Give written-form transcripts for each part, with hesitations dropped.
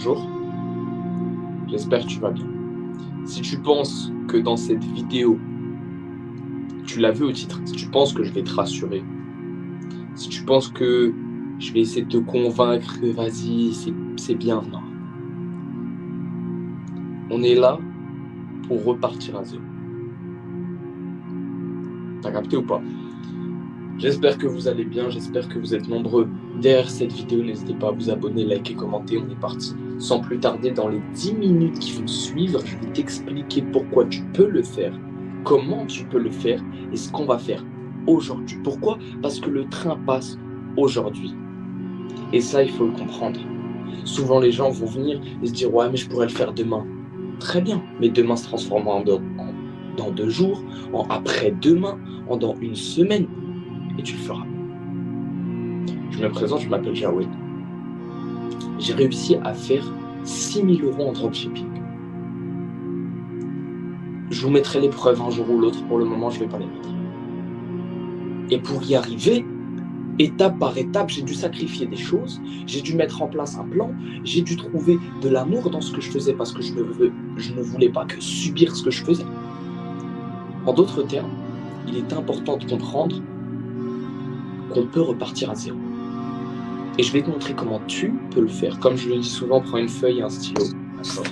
bonjour. J'espère que tu vas bien. Si tu penses que dans cette vidéo, tu l'as vu au titre, si tu penses que je vais te rassurer, si tu penses que je vais essayer de te convaincre que vas-y, c'est bien, non. On est là pour repartir à zéro. T'as capté ou pas? J'espère que vous allez bien, j'espère que vous êtes nombreux derrière cette vidéo. N'hésitez pas à vous abonner, liker, commenter. On est parti. Sans plus tarder, dans les 10 minutes qui vont suivre, je vais t'expliquer pourquoi tu peux le faire, comment tu peux le faire et ce qu'on va faire aujourd'hui. Pourquoi? Parce que le train passe aujourd'hui. Et ça, il faut le comprendre. Souvent, les gens vont venir et se dire « Ouais, mais je pourrais le faire demain. » Très bien, mais demain se transformera dans 2 jours, en après-demain, en dans 1 semaine. Et tu le feras. Je me présente, je m'appelle Jawed. J'ai réussi à faire 6 000 € en dropshipping. Je vous mettrai les preuves un jour ou l'autre. Pour le moment, je ne vais pas les mettre. Et pour y arriver, étape par étape, j'ai dû sacrifier des choses. J'ai dû mettre en place un plan. J'ai dû trouver de l'amour dans ce que je faisais parce que je ne voulais pas que subir ce que je faisais. En d'autres termes, il est important de comprendre qu'on peut repartir à zéro. Et je vais te montrer comment tu peux le faire. Comme je le dis souvent, prends une feuille et un stylo, d'accord,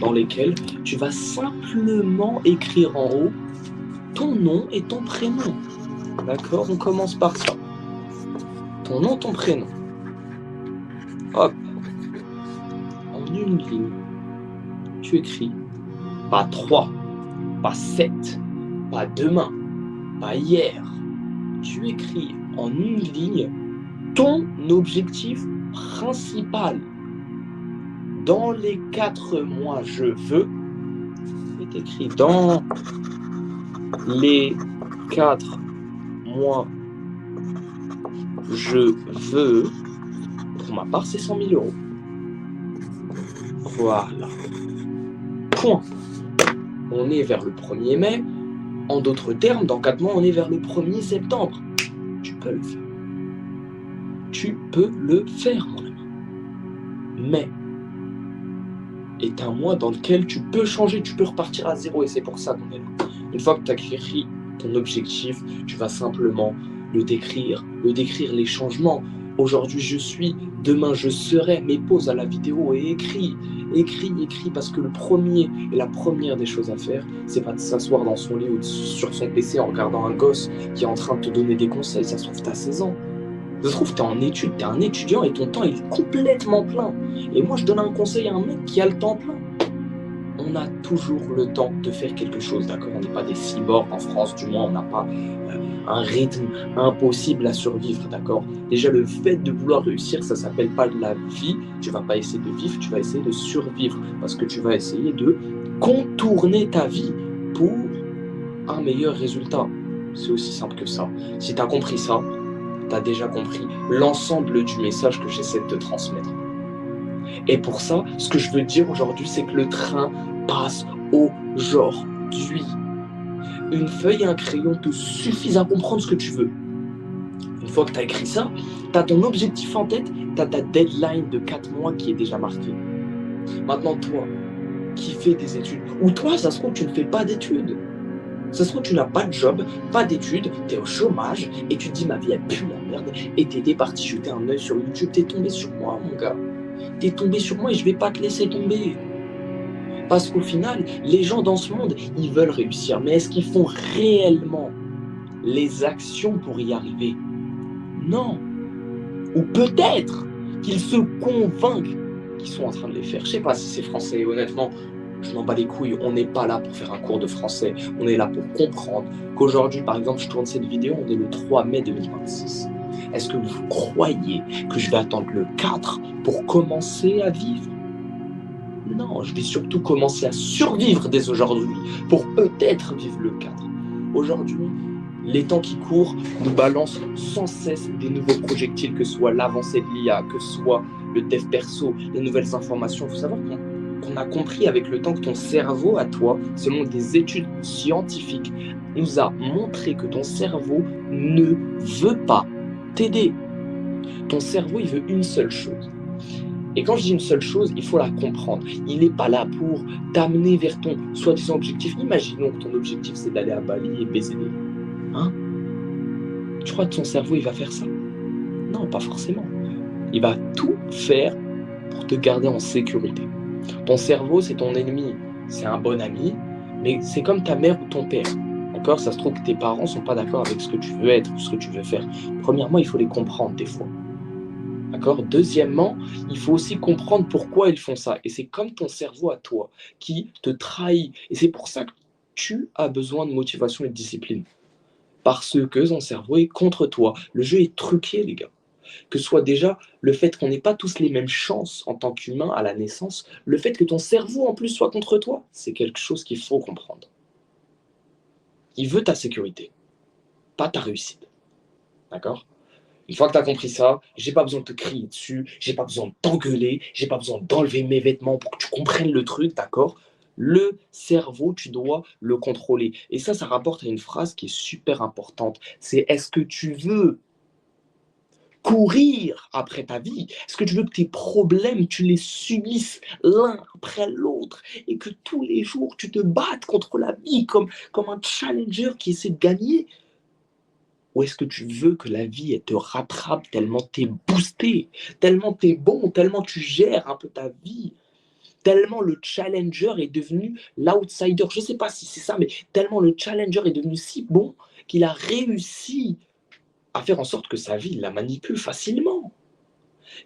dans lesquels tu vas simplement écrire en haut ton nom et ton prénom. D'accord? On commence par ça. Ton nom, ton prénom. Hop. En 1 ligne, tu écris pas 3, pas 7, pas demain, pas hier. Tu écris en 1 ligne ton objectif principal. Dans les 4 mois, je veux, c'est écrit dans les 4 mois, je veux, pour ma part, c'est 100 000 €. Voilà. Point. On est vers le 1er mai. En d'autres termes, dans 4 mois, on est vers le 1er septembre. Tu peux le faire. Tu peux le faire, mon ami. Mais est un mois dans lequel tu peux changer, tu peux repartir à zéro et c'est pour ça qu'on est là. Une fois que tu as écrit ton objectif, tu vas simplement le décrire les changements. Aujourd'hui je suis, demain je serai, mais pause à la vidéo et écris parce que le premier et la première des choses à faire, c'est pas de s'asseoir dans son lit ou sur son PC en regardant un gosse qui est en train de te donner des conseils. Ça se trouve t'as 16 ans. Ça se trouve, tu es en études, tu es un étudiant et ton temps il est complètement plein. Et moi, je donne un conseil à un mec qui a le temps plein. On a toujours le temps de faire quelque chose, d'accord? On n'est pas des cyborgs en France, du moins, on n'a pas un rythme impossible à survivre, d'accord? Déjà, le fait de vouloir réussir, ça ne s'appelle pas de la vie. Tu ne vas pas essayer de vivre, tu vas essayer de survivre. Parce que tu vas essayer de contourner ta vie pour un meilleur résultat. C'est aussi simple que ça. Si tu as compris ça, tu as déjà compris l'ensemble du message que j'essaie de te transmettre. Et pour ça, ce que je veux dire aujourd'hui, c'est que le train passe aujourd'hui. Une feuille et un crayon te suffisent à comprendre ce que tu veux. Une fois que tu as écrit ça, tu as ton objectif en tête, tu as ta deadline de 4 mois qui est déjà marquée. Maintenant, toi, qui fais des études, ou toi, ça se trouve, tu ne fais pas d'études. Ça se trouve, tu n'as pas de job, pas d'études, tu es au chômage et tu te dis ma vie elle pue la merde et t'es parti jeter un œil sur YouTube, t'es tombé sur moi mon gars. T'es tombé sur moi et je vais pas te laisser tomber. Parce qu'au final, les gens dans ce monde, ils veulent réussir. Mais est-ce qu'ils font réellement les actions pour y arriver? Non. Ou peut-être qu'ils se convainquent qu'ils sont en train de les faire. Je sais pas si c'est français, honnêtement. Je m'en bats les couilles, on n'est pas là pour faire un cours de français, on est là pour comprendre qu'aujourd'hui, par exemple, je tourne cette vidéo, on est le 3 mai 2026. Est-ce que vous croyez que je vais attendre le 4 pour commencer à vivre? Non, je vais surtout commencer à survivre dès aujourd'hui pour peut-être vivre le 4. Aujourd'hui, les temps qui courent nous balancent sans cesse des nouveaux projectiles, que ce soit l'avancée de l'IA, que ce soit le dev perso, les nouvelles informations. Il faut savoir qu'on a compris avec le temps que ton cerveau à toi, selon des études scientifiques, nous a montré que ton cerveau ne veut pas t'aider. Ton cerveau, il veut une seule chose. Et quand je dis une seule chose, il faut la comprendre. Il n'est pas là pour t'amener vers ton soi-disant objectif. Imaginons que ton objectif, c'est d'aller à Bali et baiser des... Hein? Tu crois que ton cerveau, il va faire ça? Non, pas forcément. Il va tout faire pour te garder en sécurité. Ton cerveau, c'est ton ennemi. C'est un bon ami, mais c'est comme ta mère ou ton père. D'accord? Ça se trouve que tes parents ne sont pas d'accord avec ce que tu veux être ou ce que tu veux faire. Premièrement, il faut les comprendre des fois. D'accord? Deuxièmement, il faut aussi comprendre pourquoi ils font ça. Et c'est comme ton cerveau à toi qui te trahit. Et c'est pour ça que tu as besoin de motivation et de discipline. Parce que ton cerveau est contre toi. Le jeu est truqué, les gars. Que ce soit déjà le fait qu'on n'ait pas tous les mêmes chances en tant qu'humain à la naissance, le fait que ton cerveau en plus soit contre toi, c'est quelque chose qu'il faut comprendre. Il veut ta sécurité, pas ta réussite. D'accord? Une fois que tu as compris ça, j'ai pas besoin de te crier dessus, j'ai pas besoin de t'engueuler, j'ai pas besoin d'enlever mes vêtements pour que tu comprennes le truc, d'accord? Le cerveau, tu dois le contrôler. Et ça rapporte à une phrase qui est super importante. C'est est-ce que tu veux courir après ta vie? Est-ce que tu veux que tes problèmes, tu les subisses l'un après l'autre et que tous les jours, tu te battes contre la vie comme un challenger qui essaie de gagner? Ou est-ce que tu veux que la vie, elle te rattrape tellement t'es boosté, tellement t'es bon, tellement tu gères un peu ta vie, tellement le challenger est devenu l'outsider? Je ne sais pas si c'est ça, mais tellement le challenger est devenu si bon qu'il a réussi à faire en sorte que sa vie, il la manipule facilement.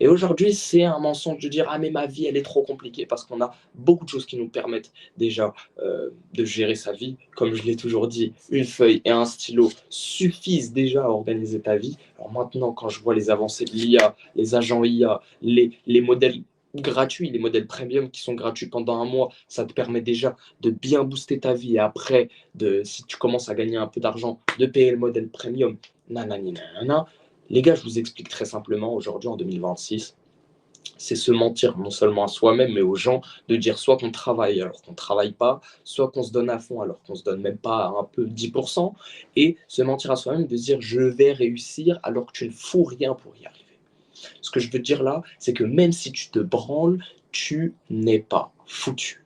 Et aujourd'hui, c'est un mensonge de dire: «Ah mais ma vie, elle est trop compliquée», parce qu'on a beaucoup de choses qui nous permettent déjà, de gérer sa vie. Comme je l'ai toujours dit, une feuille et un stylo suffisent déjà à organiser ta vie. Alors maintenant, quand je vois les avancées de l'IA, les agents IA, les modèles gratuits, les modèles premium qui sont gratuits pendant un mois, ça te permet déjà de bien booster ta vie et après si tu commences à gagner un peu d'argent, de payer le modèle premium, nanani nanana. Les gars, je vous explique très simplement, aujourd'hui en 2026, c'est se mentir non seulement à soi-même, mais aux gens, de dire soit qu'on travaille alors qu'on ne travaille pas, soit qu'on se donne à fond alors qu'on ne se donne même pas un peu 10%, et se mentir à soi-même de se dire je vais réussir alors que tu ne fous rien pour y arriver. Ce que je veux dire là, c'est que même si tu te branles, tu n'es pas foutu.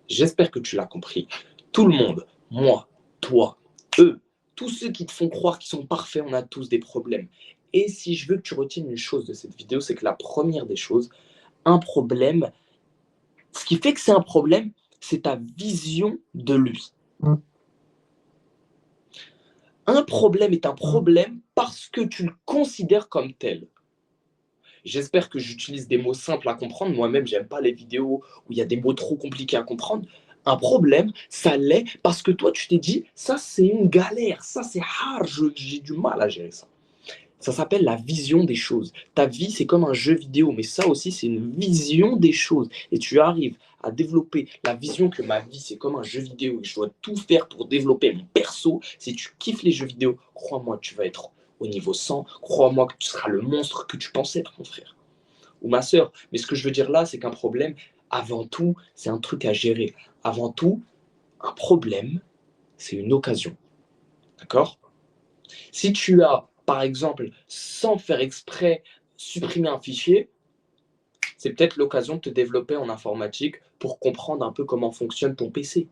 J'espère que tu l'as compris. Tout le monde, moi, toi, eux, tous ceux qui te font croire qu'ils sont parfaits, on a tous des problèmes. Et si je veux que tu retiennes une chose de cette vidéo, c'est que la première des choses, un problème, ce qui fait que c'est un problème, c'est ta vision de lui. Un problème est un problème parce que tu le considères comme tel. J'espère que j'utilise des mots simples à comprendre. Moi-même, j'aime pas les vidéos où il y a des mots trop compliqués à comprendre. Un problème, ça l'est parce que toi, tu t'es dit, ça, c'est une galère, ça, c'est hard, j'ai du mal à gérer ça. Ça s'appelle la vision des choses. Ta vie, c'est comme un jeu vidéo, mais ça aussi, c'est une vision des choses. Et tu arrives à développer la vision que ma vie, c'est comme un jeu vidéo et je dois tout faire pour développer mon perso. Si tu kiffes les jeux vidéo, crois-moi, tu vas être au niveau 100. Crois-moi que tu seras le monstre que tu pensais être, mon frère ou ma sœur. Mais ce que je veux dire là, c'est qu'un problème, avant tout, c'est un truc à gérer. Avant tout, un problème, c'est une occasion. D'accord? Si tu as, par exemple, sans faire exprès, supprimé un fichier, c'est peut-être l'occasion de te développer en informatique pour comprendre un peu comment fonctionne ton PC.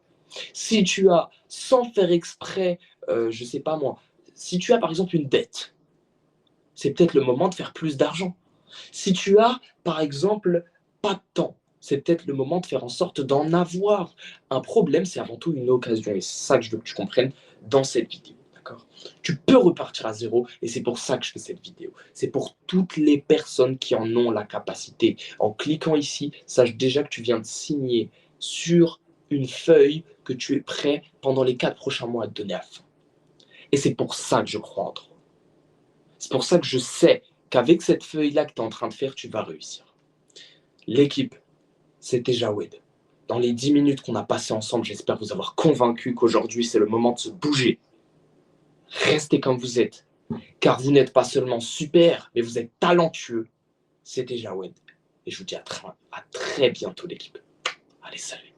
Si tu as, sans faire exprès, je ne sais pas moi, si tu as par exemple une dette, c'est peut-être le moment de faire plus d'argent. Si tu as, par exemple, pas de temps, c'est peut-être le moment de faire en sorte d'en avoir. Un problème, c'est avant tout une occasion. Et c'est ça que je veux que tu comprennes dans cette vidéo. D'accord? Tu peux repartir à zéro et c'est pour ça que je fais cette vidéo. C'est pour toutes les personnes qui en ont la capacité. En cliquant ici, sache déjà que tu viens de signer sur une feuille que tu es prêt pendant les 4 prochains mois à te donner à fond. Et c'est pour ça que je crois en toi. C'est pour ça que je sais qu'avec cette feuille-là que tu es en train de faire, tu vas réussir. L'équipe, c'était Jawed. Dans les 10 minutes qu'on a passées ensemble, j'espère vous avoir convaincu qu'aujourd'hui, c'est le moment de se bouger. Restez comme vous êtes, car vous n'êtes pas seulement super, mais vous êtes talentueux. C'était Jawed. Et je vous dis à très bientôt, l'équipe. Allez, salut.